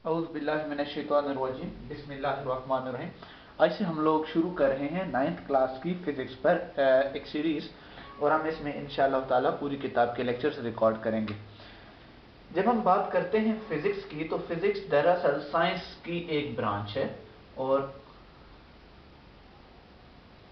औज़ु बिल्लाहि मिनश्शैतानिर्रजीम बिस्मिल्लाहिर्रहमानिर्रहीम। आज से हम लोग शुरू कर रहे हैं 9th क्लास की फिजिक्स पर एक सीरीज, और हम इसमें इंशाअल्लाह ताला पूरी किताब के लेक्चर्स रिकॉर्ड करेंगे। जब हम बात करते हैं फिजिक्स की, तो फिजिक्स दरअसल साइंस की एक ब्रांच है, और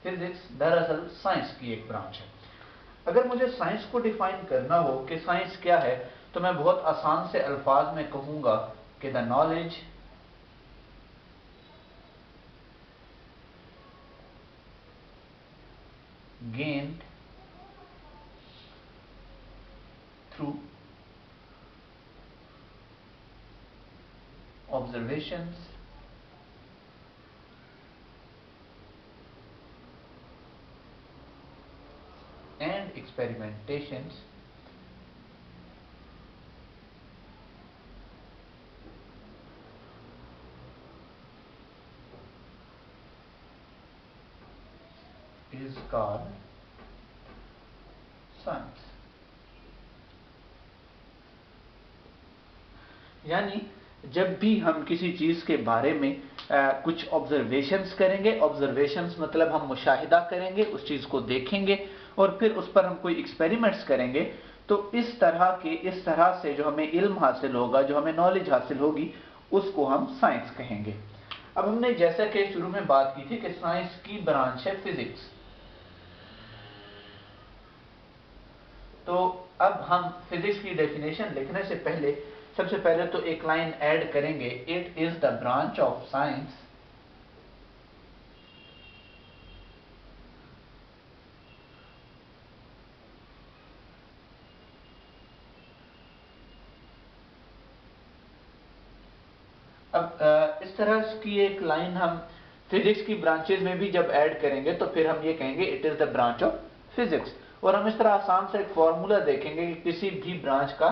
फिजिक्स दरअसल साइंस की एक ब्रांच है। अगर मुझे साइंस को डिफाइन करना हो कि साइंस क्या है, तो मैं बहुत आसान से अल्फाज में कहूंगा कि the knowledge gained through observations and experimentations is called science। यानी जब भी हम किसी चीज के बारे में कुछ ऑब्जर्वेशंस करेंगे, ऑब्जर्वेशंस मतलब हम मुशाहिदा करेंगे, उस चीज को देखेंगे और फिर उस पर हम कोई एक्सपेरिमेंट्स करेंगे, तो इस तरह से जो हमें इल्म हासिल होगा, जो हमें नॉलेज हासिल होगी, उसको हम साइंस कहेंगे। अब हमने जैसा कि शुरू में बात की थी कि साइंस की ब्रांच है फिजिक्स, तो अब हम फिजिक्स की डेफिनेशन लिखने से पहले सबसे पहले तो एक लाइन ऐड करेंगे, it is the branch of science अब इस तरह की एक लाइन हम फिजिक्स की ब्रांचेज में भी जब ऐड करेंगे, तो फिर हम ये कहेंगे it is the branch of physics. और हम इस तरह आसान से एक फॉर्मूला देखेंगे कि किसी भी ब्रांच का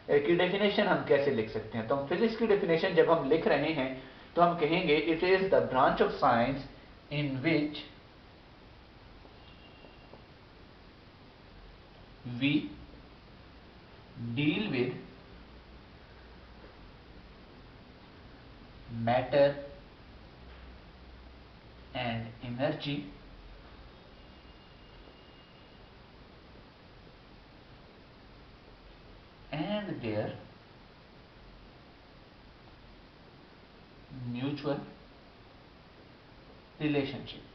की डेफिनेशन हम कैसे लिख सकते हैं। तो हम फिजिक्स की डेफिनेशन जब हम लिख रहे हैं, तो हम कहेंगे it is the branch of science in which we deal with matter and energy and their mutual relationship।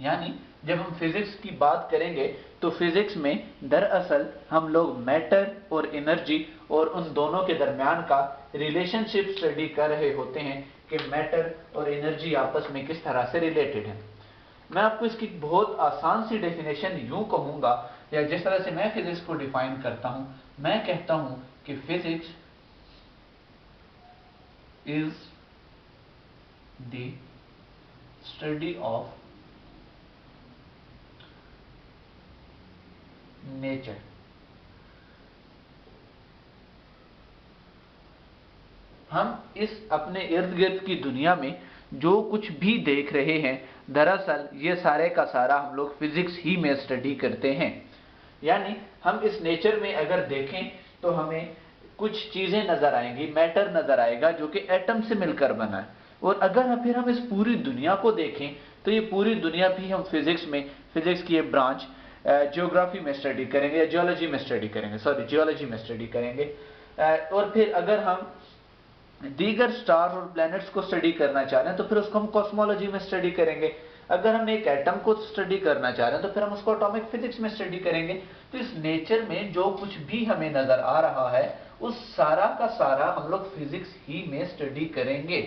यानी जब हम फिजिक्स की बात करेंगे, तो फिजिक्स में दरअसल हम लोग मैटर और एनर्जी और उन दोनों के दरमियान का रिलेशनशिप स्टडी कर रहे होते हैं कि मैटर और एनर्जी आपस में किस तरह से रिलेटेड है। मैं आपको इसकी बहुत आसान सी डेफिनेशन यूं कहूंगा, या जिस तरह से मैं फिजिक्स को डिफाइन करता हूं, मैं कहता हूं कि physics is the study of nature. हम इस अपने इर्द गिर्द की दुनिया में जो कुछ भी देख रहे हैं, दरअसल ये सारे का सारा हम लोग फिजिक्स ही में स्टडी करते हैं। यानी हम इस नेचर में अगर देखें, तो हमें कुछ चीजें नजर आएंगी, मैटर नजर आएगा जो कि एटम से मिलकर बना है। और अगर फिर हम इस पूरी दुनिया को देखें, तो ये पूरी दुनिया भी हम फिजिक्स की ये ब्रांच जियोग्राफी में स्टडी करेंगे, या जियोलॉजी में स्टडी करेंगे, जियोलॉजी में स्टडी करेंगे। और फिर अगर हम दीगर स्टार और प्लैनेट्स को स्टडी करना चाह रहे हैं, तो फिर उसको हम कॉस्मोलॉजी में स्टडी करेंगे। अगर हम एक एटम को स्टडी करना चाह रहे हैं, तो फिर हम उसको एटॉमिक फिजिक्स में स्टडी करेंगे। तो इस नेचर में जो कुछ भी हमें नजर आ रहा है, उस सारा का सारा हम लोग फिजिक्स ही में स्टडी करेंगे।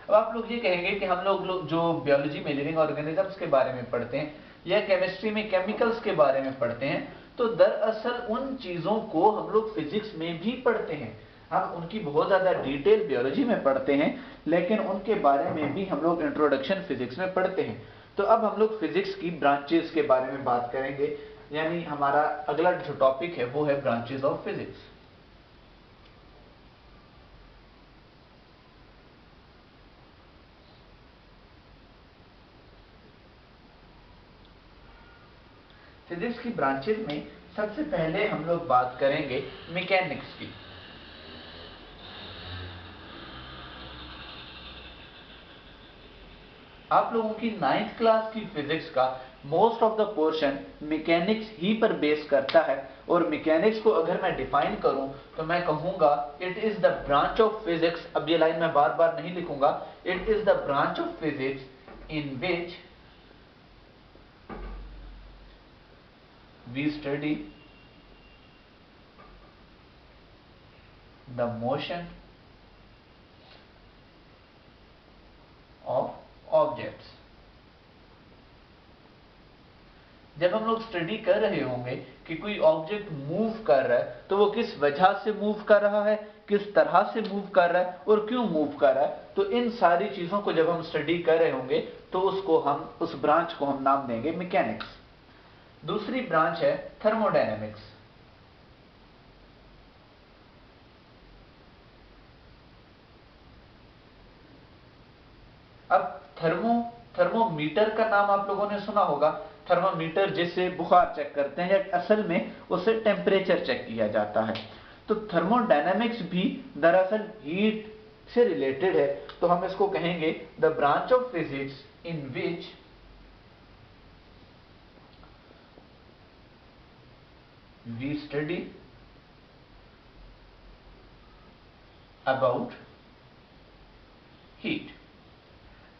अब आप लोग ये कहेंगे कि हम लोग जो बायोलॉजी में लिविंग ऑर्गेनिजम्स के बारे में पढ़ते हैं, या केमिस्ट्री में केमिकल्स के बारे में पढ़ते हैं, तो दरअसल उन चीजों को हम लोग फिजिक्स में भी पढ़ते हैं। हम उनकी बहुत ज्यादा डिटेल बायोलॉजी में पढ़ते हैं, लेकिन उनके बारे में भी हम लोग इंट्रोडक्शन फिजिक्स में पढ़ते हैं। तो अब हम लोग फिजिक्स की ब्रांचेस के बारे में बात करेंगे, यानी हमारा अगला जो टॉपिक है वो है ब्रांचेस ऑफ फिजिक्स। फिजिक्स की ब्रांचेस में सबसे पहले हम लोग बात करेंगे मैकेनिक्स की। आप लोगों की 9th क्लास की फिजिक्स का most of the portion mechanics ही पर बेस करता है, और मैकेनिक्स को अगर मैं डिफाइन करूं तो मैं कहूंगा it is the branch of physics, अब ये लाइन मैं बार बार नहीं लिखूंगा, it is the branch of physics in which we study the motion of objects. जब हम लोग स्टडी कर रहे होंगे कि कोई ऑब्जेक्ट मूव कर रहा है तो वो किस वजह से मूव कर रहा है, किस तरह से मूव कर रहा है और क्यों मूव कर रहा है, तो इन सारी चीजों को जब हम स्टडी कर रहे होंगे तो उस ब्रांच को हम नाम देंगे मैकेनिक्स। दूसरी ब्रांच है थर्मोडायनेमिक्स। अब थर्मोमीटर का नाम आप लोगों ने सुना होगा। थर्मोमीटर जिससे बुखार चेक करते हैं, या असल में उससे टेम्परेचर चेक किया जाता है। तो थर्मोडायनेमिक्स भी दरअसल हीट से रिलेटेड है, तो हम इसको कहेंगे the branch of physics in which we study about heat.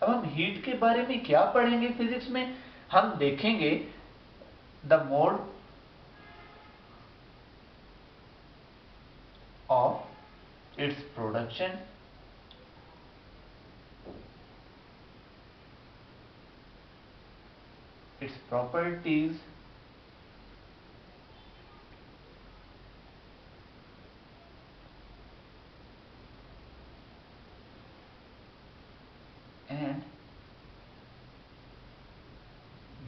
अब हम हीट के बारे में क्या पढ़ेंगे फिजिक्स में? हम देखेंगे the mode of its production, its properties, and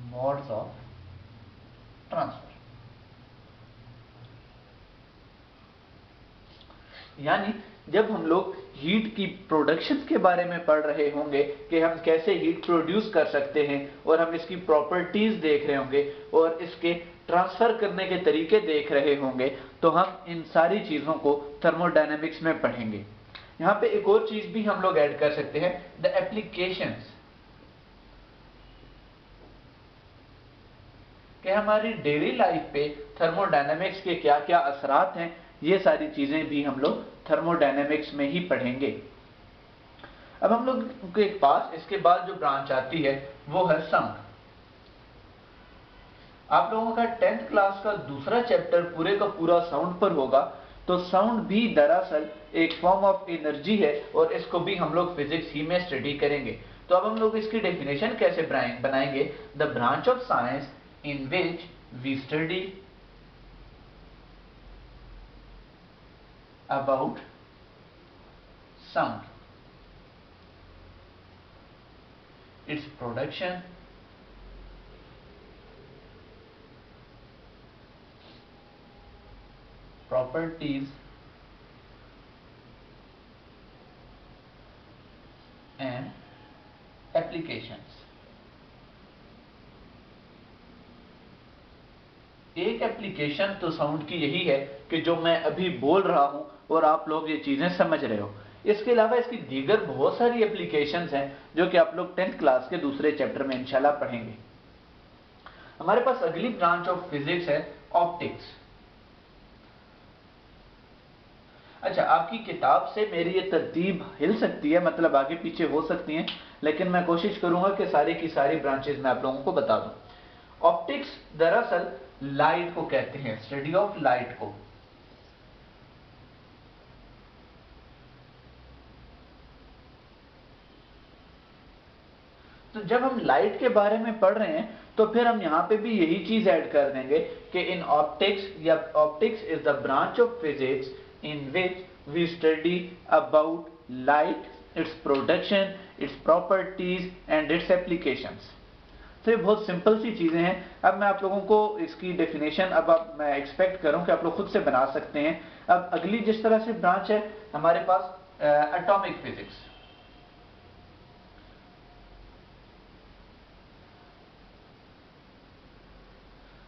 modes of transfer. यानी जब हम लोग हीट की प्रोडक्शन के बारे में पढ़ रहे होंगे कि हम कैसे हीट प्रोड्यूस कर सकते हैं, और हम इसकी प्रॉपर्टीज देख रहे होंगे और इसके ट्रांसफर करने के तरीके देख रहे होंगे, तो हम इन सारी चीजों को थर्मोडायनेमिक्स में पढ़ेंगे। यहां पे एक और चीज भी हम लोग ऐड कर सकते हैं, द एप्लीकेशंस, कि हमारी डेली लाइफ पे थर्मोडायनेमिक्स के क्या क्या असरात हैं, ये सारी चीजें भी हम लोग थर्मोडायनेमिक्स में ही पढ़ेंगे। अब हम लोग के पास इसके बाद जो ब्रांच आती है वो है साउंड। आप लोगों का 10th क्लास का दूसरा चैप्टर पूरे का पूरा साउंड पर होगा, तो साउंड भी दरअसल एक फॉर्म ऑफ एनर्जी है, और इसको भी हम लोग फिजिक्स ही में स्टडी करेंगे। तो अब हम लोग इसकी डेफिनेशन कैसे बनाएंगे? The branch of science in which we study about sound, its production, properties, and applications। एक एप्लीकेशन तो साउंड की यही है कि जो मैं अभी बोल रहा हूं और आप लोग ये चीजें समझ रहे हो। इसके अलावा इसकी दीगर बहुत सारी एप्लीकेशंस हैं जो कि आप लोग 10th क्लास के दूसरे चैप्टर में इंशाल्लाह पढ़ेंगे। हमारे पास अगली ब्रांच ऑफ फिजिक्स है ऑप्टिक्स। अच्छा, आपकी किताब से मेरी ये तरतीब हिल सकती है, मतलब आगे पीछे हो सकती है, लेकिन मैं कोशिश करूंगा कि सारी की सारी ब्रांचेस मैं आप लोगों को बता दूं। ऑप्टिक्स दरअसल लाइट को कहते हैं, स्टडी ऑफ लाइट को। तो जब हम लाइट के बारे में पढ़ रहे हैं तो फिर हम यहां पे भी यही चीज ऐड कर देंगे कि इन ऑप्टिक्स, या optics is the branch of physics in which we study about light, its production, its properties and its applications. तो ये बहुत सिंपल सी चीजें हैं। अब मैं आप लोगों को इसकी डेफिनेशन मैं एक्सपेक्ट करूं कि आप लोग खुद से बना सकते हैं। अब अगली जिस तरह से ब्रांच है हमारे पास एटॉमिक फिजिक्स।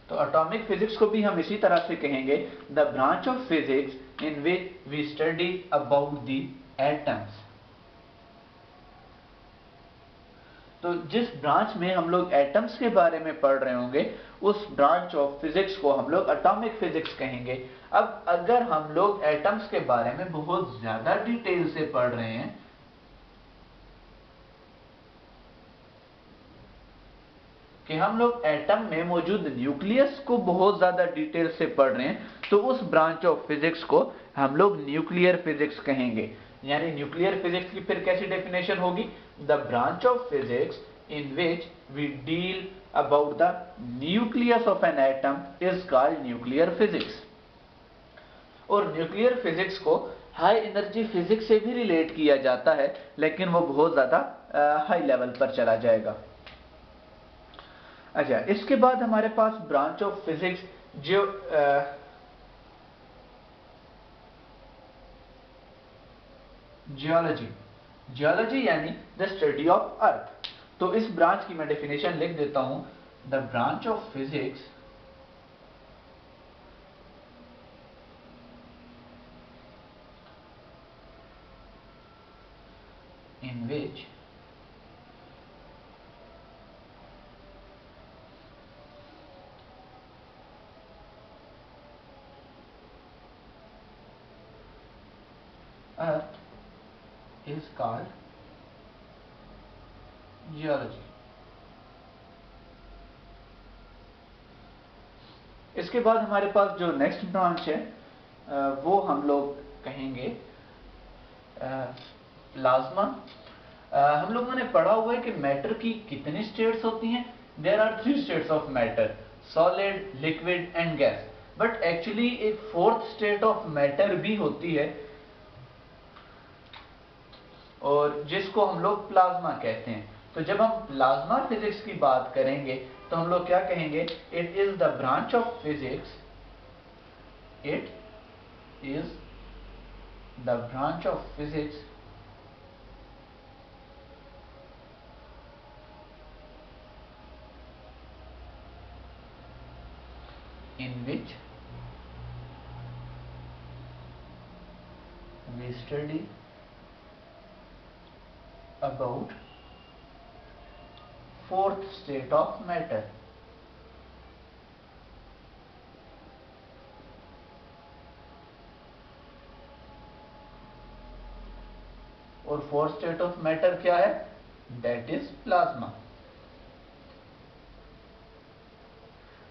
तो तो एटॉमिक फिजिक्स को भी हम इसी तरह से कहेंगे, the branch of physics in which we study about the atoms. तो जिस ब्रांच में हम लोग एटम्स के बारे में पढ़ रहे होंगे उस ब्रांच ऑफ फिजिक्स को हम लोग एटॉमिक फिजिक्स कहेंगे। अब अगर हम लोग एटम्स के बारे में बहुत ज्यादा डिटेल से पढ़ रहे हैं कि हम लोग एटम में मौजूद न्यूक्लियस को बहुत ज्यादा डिटेल से पढ़ रहे हैं, तो उस ब्रांच ऑफ फिजिक्स को हम लोग न्यूक्लियर फिजिक्स कहेंगे। यानी न्यूक्लियर फिजिक्स की फिर कैसी डेफिनेशन होगी, the branch of physics in which we deal about the nucleus of an atom is called nuclear physics. और न्यूक्लियर फिजिक्स को हाई एनर्जी फिजिक्स से भी रिलेट किया जाता है, लेकिन वो बहुत ज्यादा हाई लेवल पर चला जाएगा। अच्छा, इसके बाद हमारे पास ब्रांच ऑफ फिजिक्स जो जियोलॉजी यानी द स्टडी ऑफ अर्थ। तो इस ब्रांच की मैं डेफिनेशन लिख देता हूं, the branch of physics in which Earth is called geology। इसके बाद हमारे पास जो नेक्स्ट ब्रांच है वो हम लोग कहेंगे प्लाज्मा। हम लोगों ने पढ़ा हुआ है कि मैटर की कितनी स्टेट्स होती हैं, there are 3 states of matter, solid, liquid and gas. But actually एक 4th स्टेट ऑफ मैटर भी होती है और जिसको हम लोग प्लाज्मा कहते हैं। तो जब हम प्लाज्मा फिजिक्स की बात करेंगे तो हम लोग क्या कहेंगे, it is the branch of physics, it is the branch of physics in which we study about 4th state of matter। और 4th state of matter क्या है, that is plasma।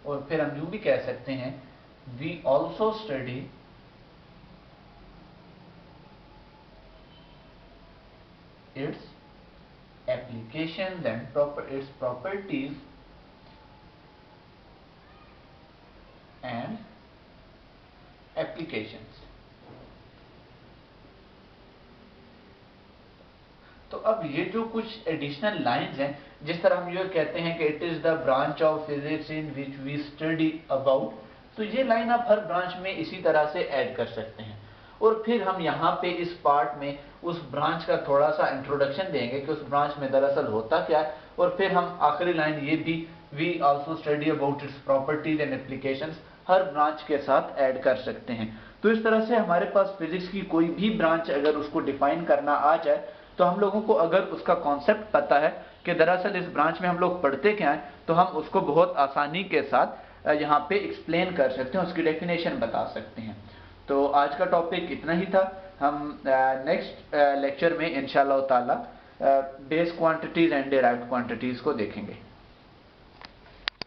और फिर हम यूं भी कह सकते हैं, we also study its applications and its properties and applications। तो अब ये जो कुछ एडिशनल लाइंस हैं, जिस तरह हम ये कहते हैं कि it is the branch of physics in which we study about, तो ये लाइन आप हर ब्रांच में इसी तरह से ऐड कर सकते हैं। और फिर हम यहाँ पे इस पार्ट में उस ब्रांच का थोड़ा सा इंट्रोडक्शन देंगे कि उस ब्रांच में दरअसल होता क्या है, और फिर हम आखिरी लाइन ये भी, we also study about its properties and applications, हर ब्रांच के साथ ऐड कर सकते हैं। तो इस तरह से हमारे पास फिजिक्स की कोई भी ब्रांच अगर उसको डिफाइन करना आ जाए, तो हम लोगों को अगर उसका कॉन्सेप्ट पता है कि दरअसल इस ब्रांच में हम लोग पढ़ते क्या हैं, तो हम उसको बहुत आसानी के साथ यहाँ पे एक्सप्लेन कर सकते हैं, उसकी डेफिनेशन बता सकते हैं। तो आज का टॉपिक इतना ही था। हम नेक्स्ट लेक्चर में इंशाअल्लाह ताला base quantities and derived quantities को देखेंगे।